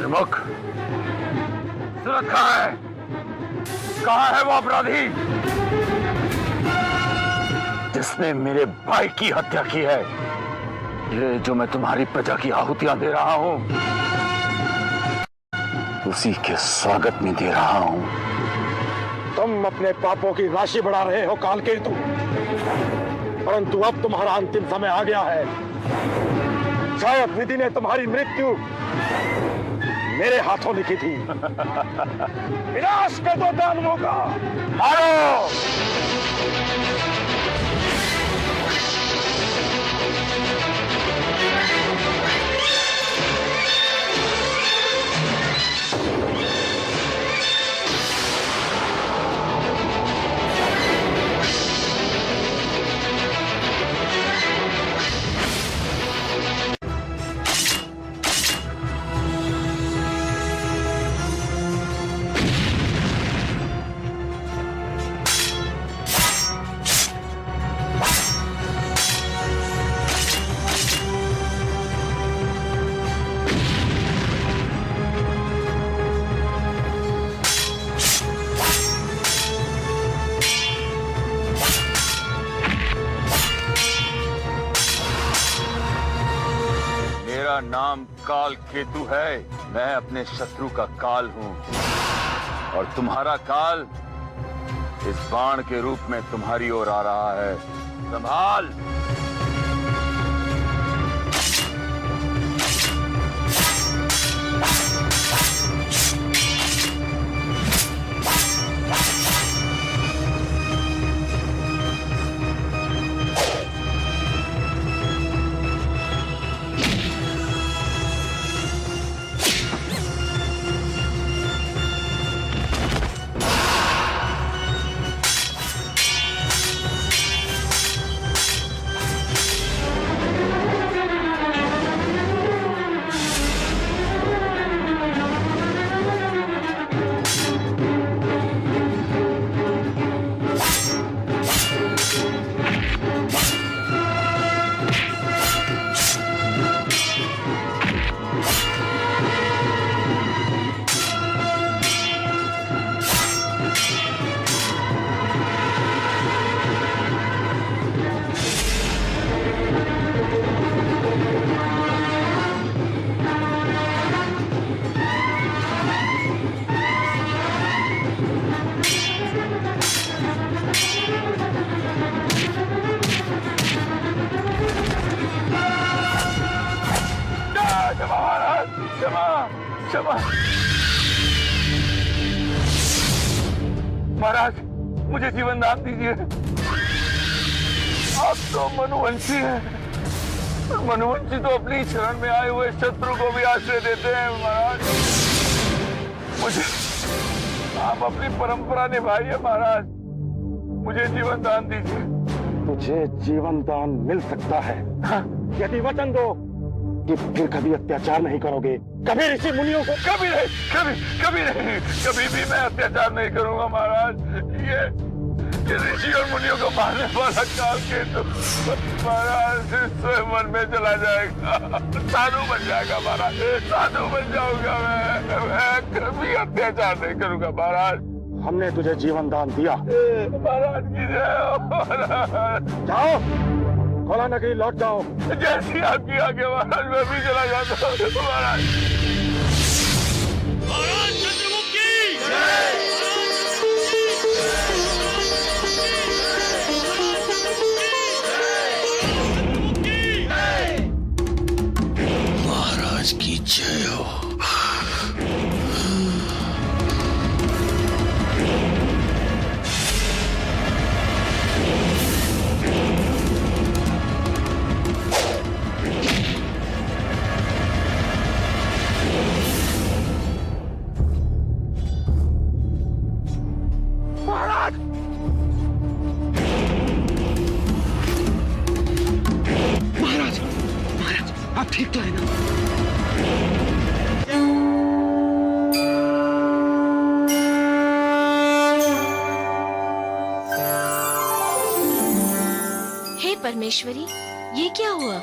त्रिमुख, सूरत कहाँ है? कहाँ है वो अपराधी जिसने मेरे भाई की हत्या की है? ये जो मैं तुम्हारी प्रजा की आहुतियां दे रहा हूं, उसी के स्वागत में दे रहा हूं। तुम अपने पापों की राशि बढ़ा रहे हो कालकेतु, परंतु अब तुम्हारा अंतिम समय आ गया है। शायद विधि ने तुम्हारी मृत्यु मेरे हाथों लिखी थी। विनाश कर दो दानवों का, मारो! मेरा नाम काल केतु है। मैं अपने शत्रु का काल हूं और तुम्हारा काल इस बाण के रूप में तुम्हारी ओर आ रहा है। संभाल! क्षमा! महाराज, मुझे जीवन दान दीजिए। आप तो मनुवंशी हैं। मनुवंशी तो अपनी शरण में आए हुए शत्रु को भी आश्रय देते हैं। महाराज, मुझे आप अपनी परंपरा निभाइए। महाराज, मुझे जीवन दान दीजिए। तुझे जीवन दान मिल सकता है, हाँ? यदि वचन दो कि फिर कभी अत्याचार नहीं करोगे, कभी ऋषि मुनियों को। कभी नहीं, कभी नहीं, कभी भी मैं अत्याचार नहीं करूंगा। महाराज, ये ऋषि और मुनियों को मारने वाला काल केतु महाराज स्वयं मन में चला जाएगा, साधु बन जाएगा। महाराज, साधु बन जाऊंगा मैं कभी अत्याचार नहीं करूंगा। महाराज, हमने तुझे जीवन दान दिया। महाराज की जय। जाओ, खोला नगरी लौट जाओ। जैसी आपकी आगे महाराज, मैं भी चला जाता हूँ। महाराज, महाराज चंद्रमुख की जय। महाराज की जय हो। आप ठीक तो है ना? हे परमेश्वरी, ये क्या हुआ?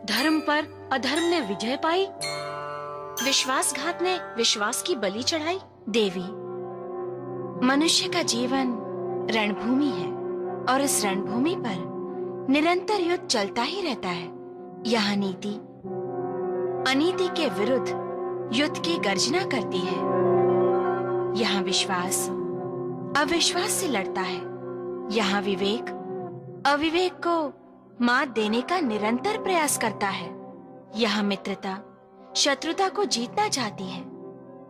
धर्म पर अधर्म ने विजय पाई। विश्वासघात ने विश्वास की बलि चढ़ाई। देवी, मनुष्य का जीवन रणभूमि है और इस रणभूमि पर निरंतर युद्ध चलता ही रहता है। यहाँ नीति अनीति के विरुद्ध युद्ध की गर्जना करती है। यहाँ विश्वास अविश्वास से लड़ता है। यहाँ विवेक अविवेक को मात देने का निरंतर प्रयास करता है। यहाँ मित्रता शत्रुता को जीतना चाहती है।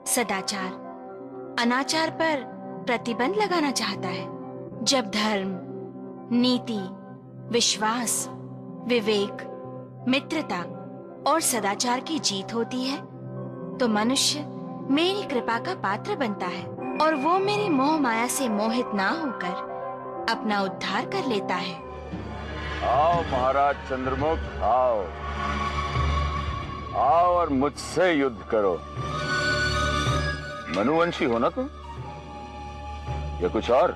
सदाचार अनाचार पर प्रतिबंध लगाना चाहता है। जब धर्म, नीति, विश्वास, विवेक, मित्रता और सदाचार की जीत होती है तो मनुष्य मेरी कृपा का पात्र बनता है और वो मेरी मोह माया से मोहित ना होकर अपना उद्धार कर लेता है। आओ महाराज चंद्रमुख, आओ आओ और मुझसे युद्ध करो। मनुवंशी हो ना तुम, या कुछ और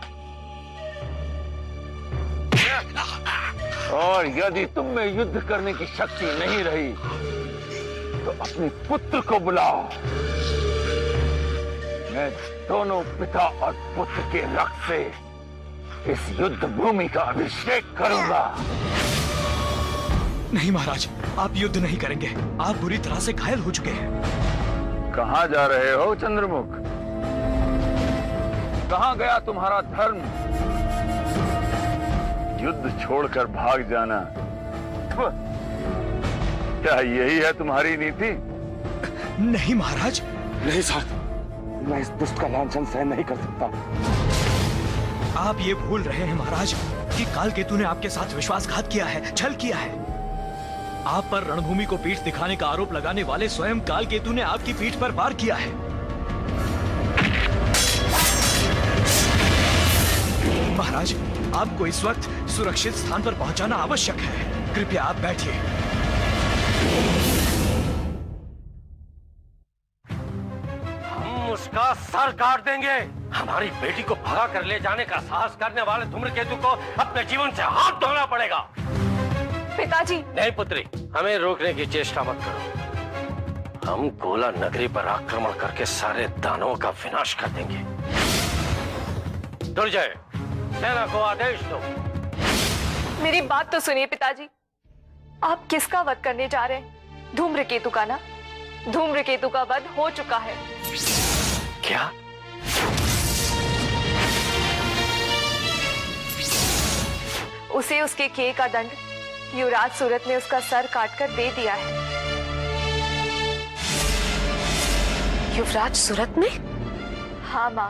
यदि तुम में युद्ध करने की शक्ति नहीं रही तो अपने पुत्र को बुलाओ। मैं दोनों पिता और पुत्र के रक्त से इस युद्ध भूमि का अभिषेक करूंगा। नहीं महाराज, आप युद्ध नहीं करेंगे। आप बुरी तरह से घायल हो चुके हैं। कहां जा रहे हो चंद्रमुख? कहां गया तुम्हारा धर्म? युद्ध छोड़कर भाग जाना, क्या यही है तुम्हारी नीति? नहीं महाराज। नहीं साहब, मैं इस दुष्ट का लांछन सहन नहीं कर सकता। आप ये भूल रहे हैं महाराज कि कालकेतु ने आपके साथ विश्वासघात किया है, छल किया है। आप पर रणभूमि को पीठ दिखाने का आरोप लगाने वाले स्वयं कालकेतु ने आपकी पीठ पर वार किया है। महाराज, आपको इस वक्त सुरक्षित स्थान पर पहुंचाना आवश्यक है। कृपया आप बैठिए। हम उसका सर काट देंगे। हमारी बेटी को भगा कर ले जाने का साहस करने वाले धूम्रकेतु को अपने जीवन से हाथ धोना पड़ेगा। पिताजी। नहीं पुत्री, हमें रोकने की चेष्टा मत करो। हम गोला नगरी पर आक्रमण करके सारे दानवों का विनाश कर देंगे। दुर्जय, सेना को आदेश दो। मेरी बात तो सुनिए पिताजी। आप किसका वध करने जा रहे हैं? धूम्रकेतु का ना? धूम्रकेतु का वध हो चुका है। क्या? उसे उसके किए का दंड युवराज सूरत ने उसका सर काटकर दे दिया है। युवराज सूरत ने? हाँ माँ।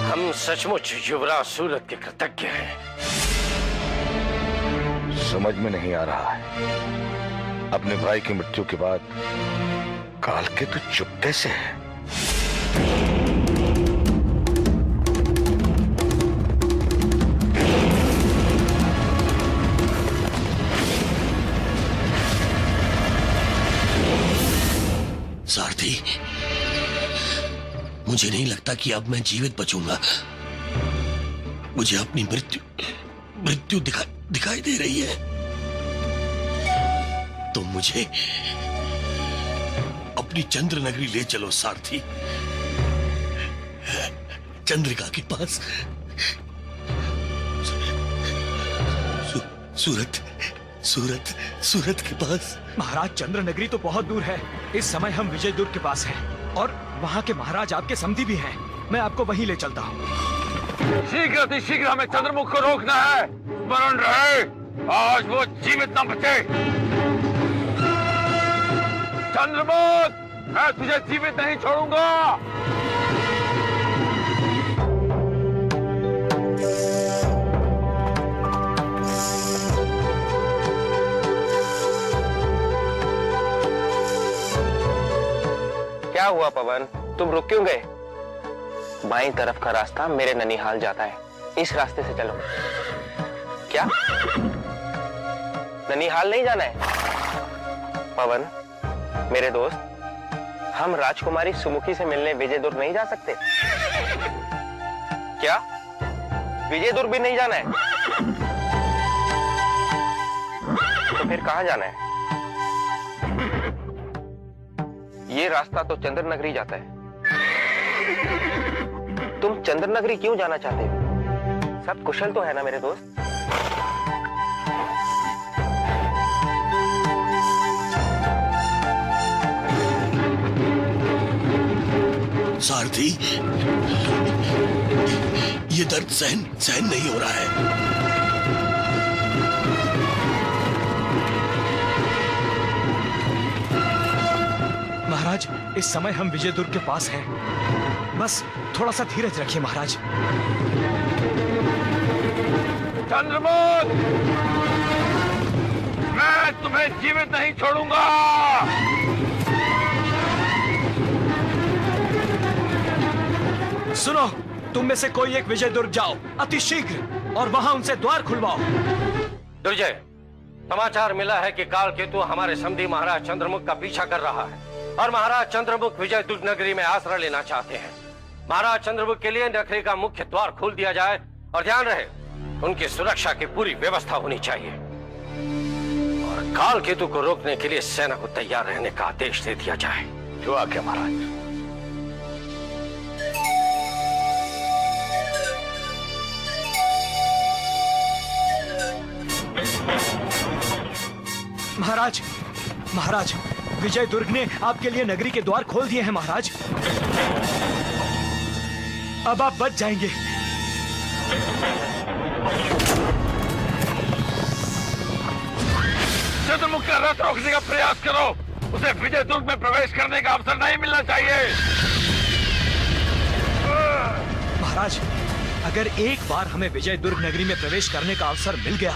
हम सचमुच युवराज सूरत के कृतज्ञ हैं। समझ में नहीं आ रहा है, अपने भाई की मृत्यु के बाद कालकेतु चुप कैसे है? सारथी, मुझे नहीं लगता कि अब मैं जीवित बचूंगा। मुझे अपनी मृत्यु दिखाई दे रही है। तो मुझे अपनी चंद्र नगरी ले चलो सारथी। चंद्रिका के पास। सूरत के पास। महाराज, चंद्र नगरी तो बहुत दूर है। इस समय हम विजय दुर्ग के पास हैं और वहाँ के महाराज आपके समधी भी हैं। मैं आपको वहीं ले चलता हूँ। शीघ्र हमें चंद्रमुख को रोकना है। स्मरण रहे, आज वो जीवित न बचे। चंद्रमुख, मैं तुझे जीवित नहीं छोड़ूंगा। क्या हुआ पवन, तुम रुक क्यों गए? बाईं तरफ का रास्ता मेरे ननिहाल जाता है, इस रास्ते से चलो। क्या ननिहाल नहीं जाना है? पवन मेरे दोस्त, हम राजकुमारी सुमुखी से मिलने विजयदुर्ग नहीं जा सकते? क्या विजयदुर्ग भी नहीं जाना है? तो फिर कहां जाना है? ये रास्ता तो चंद्र नगरी जाता है। तुम चंद्र नगरी क्यों जाना चाहते हो? सब कुशल तो है ना मेरे दोस्त? सारथी, ये दर्द सहन नहीं हो रहा है। महाराज, इस समय हम विजय दुर्ग के पास हैं। बस थोड़ा सा धीरज रखिए महाराज। चंद्रमुख, मैं तुम्हें जीवित नहीं छोड़ूंगा। सुनो, तुम में से कोई एक विजय दुर्ग जाओ अति शीघ्र और वहां उनसे द्वार खुलवाओ। दुर्जय, समाचार मिला है कि काल केतु हमारे समधी महाराज चंद्रमुख का पीछा कर रहा है और महाराज चंद्रमुख विजय दुर्ग नगरी में आश्रय लेना चाहते हैं। महाराज चंद्रमुख के लिए नगरी का मुख्य द्वार खोल दिया जाए और ध्यान रहे उनकी सुरक्षा की पूरी व्यवस्था होनी चाहिए और काल केतु को रोकने के लिए सेना को तैयार रहने का आदेश दे दिया जाए। जो आज्ञा महाराज। महाराज, महाराज, विजय दुर्ग ने आपके लिए नगरी के द्वार खोल दिए हैं महाराज। अब आप बच जाएंगे। चंद्रमुख का रथ रोकने का प्रयास करो। उसे विजय दुर्ग में प्रवेश करने का अवसर नहीं मिलना चाहिए। महाराज, अगर एक बार हमें विजय दुर्ग नगरी में प्रवेश करने का अवसर मिल गया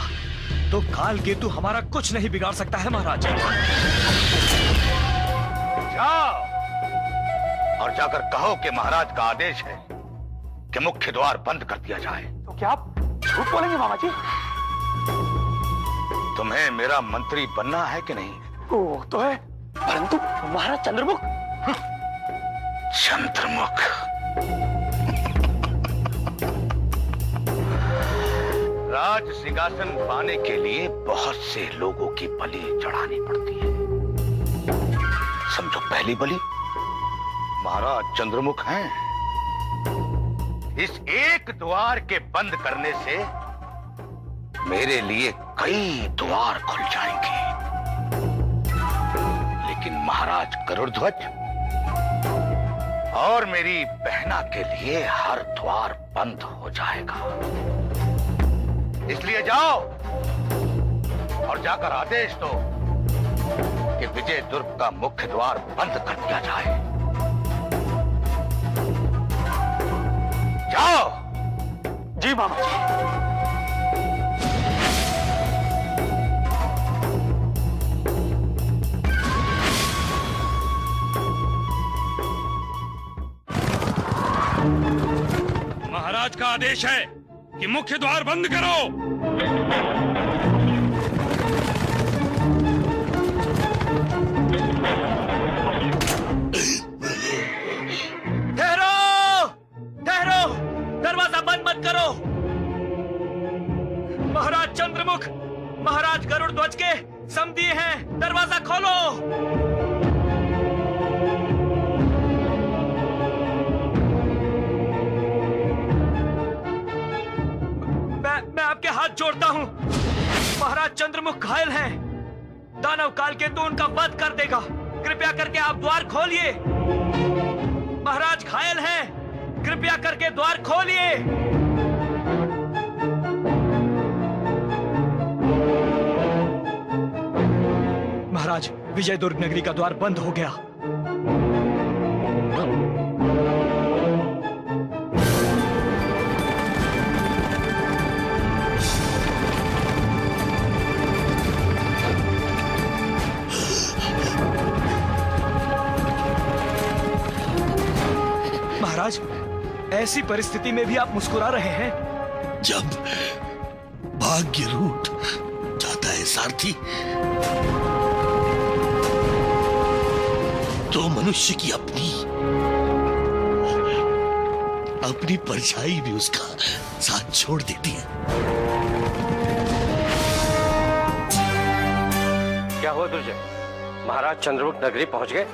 तो काल केतु हमारा कुछ नहीं बिगाड़ सकता है महाराज। जाओ और जाकर कहो कि महाराज का आदेश है कि मुख्य द्वार बंद कर दिया जाए। तो क्या आप झूठ बोलेंगे मामा जी? तुम्हें मेरा मंत्री बनना है कि नहीं? वो तो है, परंतु महाराज चंद्रमुख। चंद्रमुख, राज सिंहासन पाने के लिए बहुत से लोगों की बलि चढ़ानी पड़ती है। समझो पहली बलि महाराज चंद्रमुख हैं। इस एक द्वार के बंद करने से मेरे लिए कई द्वार खुल जाएंगे, लेकिन महाराज गरुड़ध्वज और मेरी बहना के लिए हर द्वार बंद हो जाएगा। इसलिए जाओ और जाकर आदेश दो कि विजय दुर्ग का मुख्य द्वार बंद कर दिया जाए। जाओ। जी मामा जी। महाराज का आदेश है कि मुख्य द्वार बंद करो। ठहरो, ठहरो, दरवाजा बंद मत करो। महाराज चंद्रमुख, महाराज गरुड़ध्वज के समधी हैं, दरवाजा खोलो। मैं आपके हाथ जोड़ता हूं। महाराज चंद्रमुख घायल हैं। दानव काल केतु उनका वध कर देगा। कृपया करके आप द्वार खोलिए। महाराज घायल हैं, कृपया करके द्वार खोलिए। महाराज, विजय दुर्ग नगरी का द्वार बंद हो गया। महाराज, ऐसी परिस्थिति में भी आप मुस्कुरा रहे हैं। जब भाग्य रूठ जाता है सारथी, तो मनुष्य की अपनी परछाई भी उसका साथ छोड़ देती है। क्या हुआ दुर्जय? महाराज चंद्रमुख नगरी पहुंच गए?